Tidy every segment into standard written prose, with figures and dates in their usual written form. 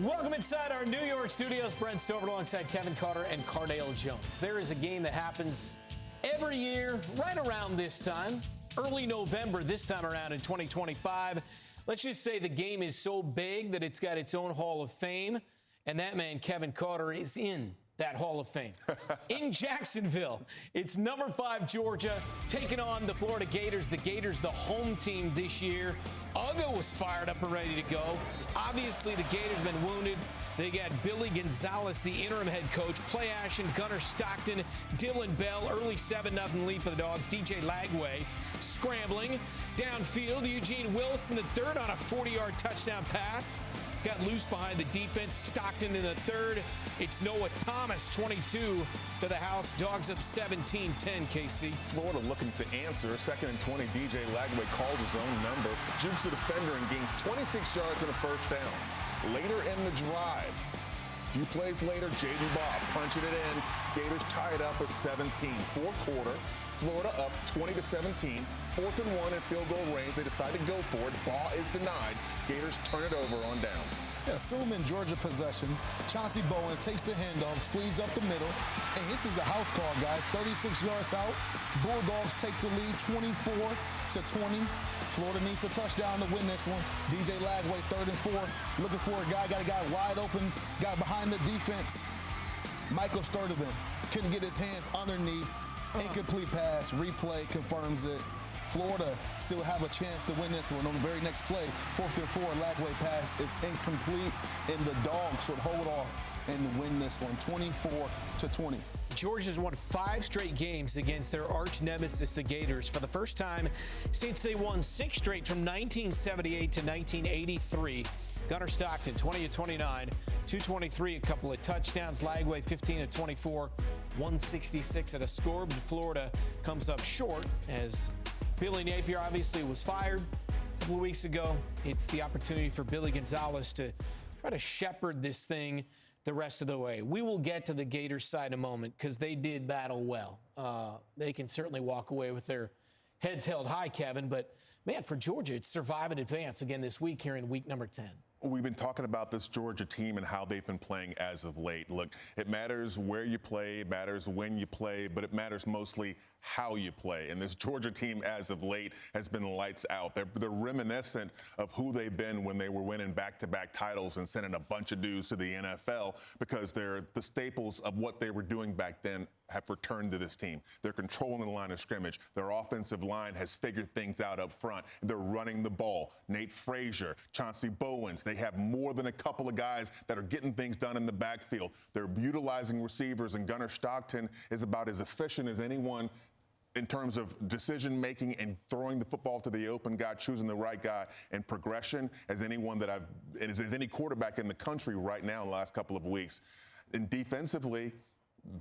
Welcome inside our New York studios. Brent Stover alongside Kevin Carter and Cardale Jones. There is a game that happens every year right around this time, early November this time around in 2025. Let's just say the game is so big that it's got its own Hall of Fame, and that man, Kevin Carter, is in that Hall of Fame. In Jacksonville, it's number 5 Georgia taking on the Florida Gators. The Gators, the home team this year. Uga was fired up and ready to go. Obviously, the Gators been wounded. They got Billy Gonzalez, the interim head coach, play action, Gunner Stockton, Dylan Bell, early 7-0 lead for the Dogs. DJ Lagway scrambling downfield. Eugene Wilson, the third, on a 40-yard touchdown pass. Got loose behind the defense. Stockton in the third. It's Noah Thomas, 22 to the house. Dogs up 17-10, KC. Florida looking to answer. 2nd and 20. DJ Lagway calls his own number. Jukes the defender and gains 26 yards and a first down. Later in the drive, a few plays later, Jaden Bob punching it in. Gators tie it up at 17. Fourth quarter, Florida up 20-17. 4th and 1 in field goal range. They decide to go for it. Ball is denied. Gators turn it over on downs. Yeah, assuming Georgia possession, Chauncey Bowens takes the handoff, squeeze up the middle, and this is the house call, guys. 36 yards out. Bulldogs takes the lead 24-20. Florida needs a touchdown to win this one. DJ Lagway, 3rd and 4. Looking for a guy, got a guy wide open, got behind the defense. Michael Sturdivant couldn't get his hands underneath. Incomplete pass, replay confirms it. Florida still have a chance to win this one. On the very next play, 4th and 4, Lagway pass is incomplete, and the Dogs would hold off and win this one, 24-20. Georgia's won 5 straight games against their arch nemesis, the Gators, for the first time since they won 6 straight from 1978 to 1983. Gunner Stockton, 20-29, 223, a couple of touchdowns. Lagway, 15-24, 166 at a score. But Florida comes up short as Billy Napier obviously was fired a couple of weeks ago. It's the opportunity for Billy Gonzalez to try to shepherd this thing the rest of the way. We will get to the Gators side in a moment because they did battle well. They can certainly walk away with their heads held high, Kevin. But, man, for Georgia, it's survive and advance again this week here in week number 10. We've been talking about this Georgia team and how they've been playing as of late. Look, it matters where you play, it matters when you play, but it matters mostly how you play. And this Georgia team as of late has been lights out. They're reminiscent of who they've been when they were winning back-to-back titles and sending a bunch of dudes to the NFL because they're the staples of what they were doing back then have returned to this team. They're controlling the line of scrimmage. Their offensive line has figured things out up front. They're running the ball. Nate Frazier, Chauncey Bowens, they have more than a couple of guys that are getting things done in the backfield. They're utilizing receivers, and Gunner Stockton is about as efficient as anyone in terms of decision-making and throwing the football to the open guy, choosing the right guy, and progression as anyone that as any quarterback in the country right now in the last couple of weeks. And defensively,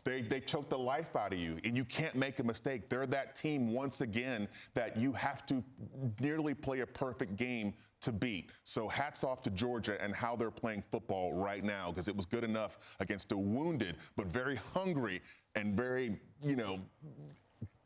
they choke the life out of you, and you can't make a mistake. They're that team, once again, that you have to nearly play a perfect game to beat. So hats off to Georgia and how they're playing football right now, because it was good enough against a wounded but very hungry and very,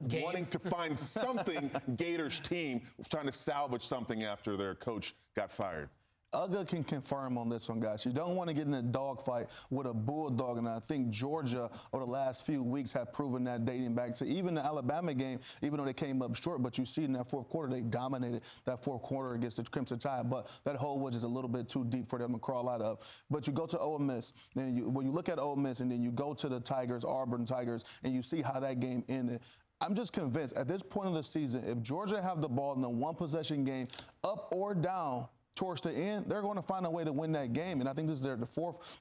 wanting to find something Gators team was trying to salvage something after their coach got fired. Uga can confirm on this one, guys. You don't want to get in a dogfight with a Bulldog, and I think Georgia over the last few weeks have proven that, dating back to even the Alabama game, even though they came up short. But you see in that fourth quarter, they dominated that fourth quarter against the Crimson Tide. But that hole was just a little bit too deep for them to crawl out of. But you go to Ole Miss, and when you look at Ole Miss, and then you go to the Tigers, Auburn Tigers, and you see how that game ended. I'm just convinced at this point of the season, if Georgia have the ball in a one-possession game, up or down, towards the end, they're going to find a way to win that game. And I think this is the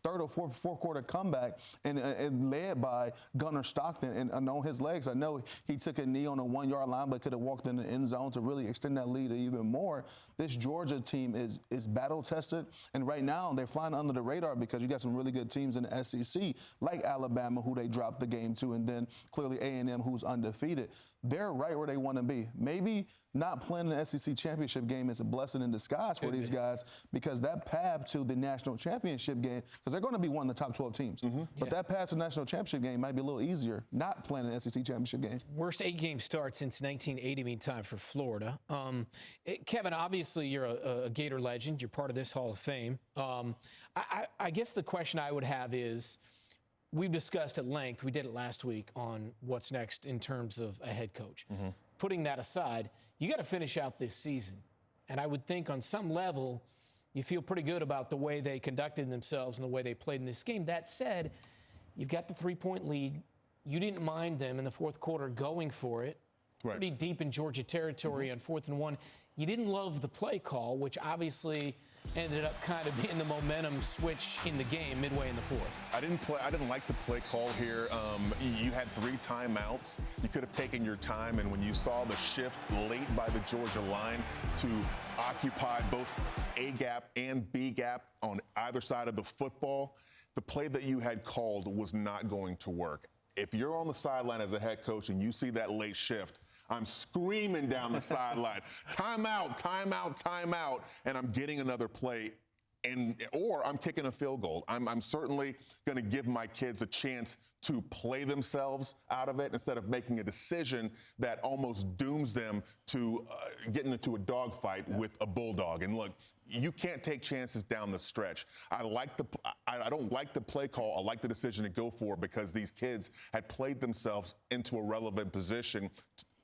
third or fourth quarter comeback and led by Gunner Stockton. And on his legs, I know he took a knee on a 1-yard line, but could have walked in the end zone to really extend that lead even more. This Georgia team is battle-tested. And right now, they're flying under the radar because you got some really good teams in the SEC, like Alabama, who they dropped the game to, and then clearly A&M, who's undefeated. they're right where they want to be. Maybe not playing an SEC championship game is a blessing in disguise for these guys, because that path to the national championship game, because they're going to be one of the top 12 teams, but that path to the national championship game might be a little easier not playing an SEC championship game. Worst 8-game start since 1980 meantime for Florida. Kevin, obviously you're a Gator legend. You're part of this Hall of Fame. I guess the question I would have is, we've discussed at length, we did it last week, on what's next in terms of a head coach. Putting that aside, you got to finish out this season. And I would think on some level, you feel pretty good about the way they conducted themselves and the way they played in this game. That said, you've got the 3-point lead. You didn't mind them in the fourth quarter going for it. Right. Pretty deep in Georgia territory on 4th and 1. You didn't love the play call, which obviously ended up kind of being the momentum switch in the game midway in the fourth. I didn't like the play call here. You had 3 timeouts. You could have taken your time, and when you saw the shift late by the Georgia line to occupy both A gap and B gap on either side of the football, the play that you had called was not going to work. If you're on the sideline as a head coach and you see that late shift, I'm screaming down the sideline, timeout, timeout, timeout, and I'm getting another play, or I'm kicking a field goal. I'm certainly going to give my kids a chance to play themselves out of it instead of making a decision that almost dooms them to getting into a dogfight with a Bulldog. And look, you can't take chances down the stretch. I don't like the play call. I like the decision to go for it, because these kids had played themselves into a relevant position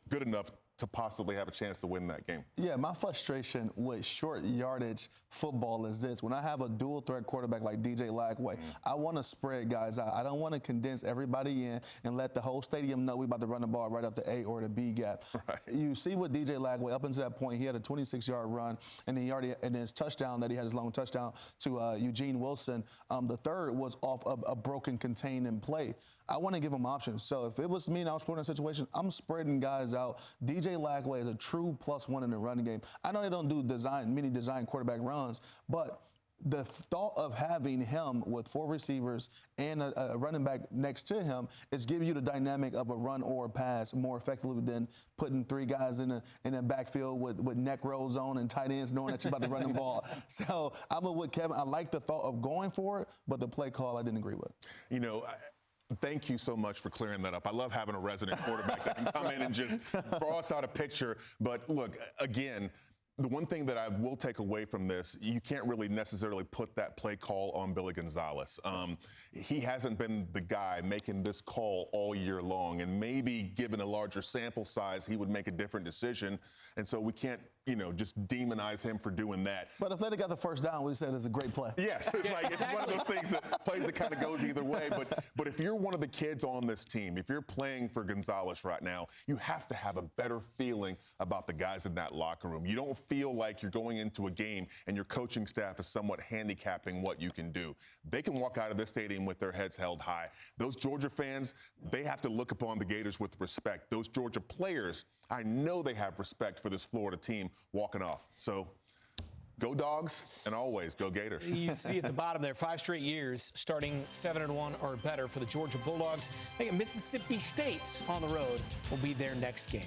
good enough to possibly have a chance to win that game. Yeah, my frustration with short yardage football is this. When I have a dual threat quarterback like DJ Lagway, I want to spread guys out. I don't want to condense everybody in and let the whole stadium know we about to run the ball right up the A or the B gap. Right. You see with DJ Lagway, up until that point, he had a 26-yard run, and then his touchdown that he had, his long touchdown to Eugene Wilson, the third was off of a broken containing play. I want to give him options. So if it was me and I was scoring in a situation, I'm spreading guys out. DJ Lagway is a true +1 in the running game. I know they don't do many design quarterback runs, but the thought of having him with 4 receivers and a running back next to him is giving you the dynamic of a run or a pass more effectively than putting 3 guys in the backfield with neck rolls on and tight ends knowing that you're about to run the ball. So I'm with Kevin. I like the thought of going for it, but the play call I didn't agree with. You know, thank you so much for clearing that up. I love having a resident quarterback that can come in and just throw us out a picture. But look, again, the one thing that I will take away from this, you can't really necessarily put that play call on Billy Gonzalez. He hasn't been the guy making this call all year long, and maybe given a larger sample size, he would make a different decision. And so we can't, just demonize him for doing that. But if they got the first down, we said it's a great play. Yes, it's one of those things that kind of goes either way. But if you're one of the kids on this team, if you're playing for Gonzalez right now, you have to have a better feeling about the guys in that locker room. You don't feel like you're going into a game and your coaching staff is somewhat handicapping what you can do. They can walk out of this stadium with their heads held high. Those Georgia fans, they have to look upon the Gators with respect. Those Georgia players, I know they have respect for this Florida team walking off. So go Dogs, and always go Gators. You see at the bottom there, 5 straight years starting 7-1 or better for the Georgia Bulldogs. I think Mississippi State's on the road will be their next game.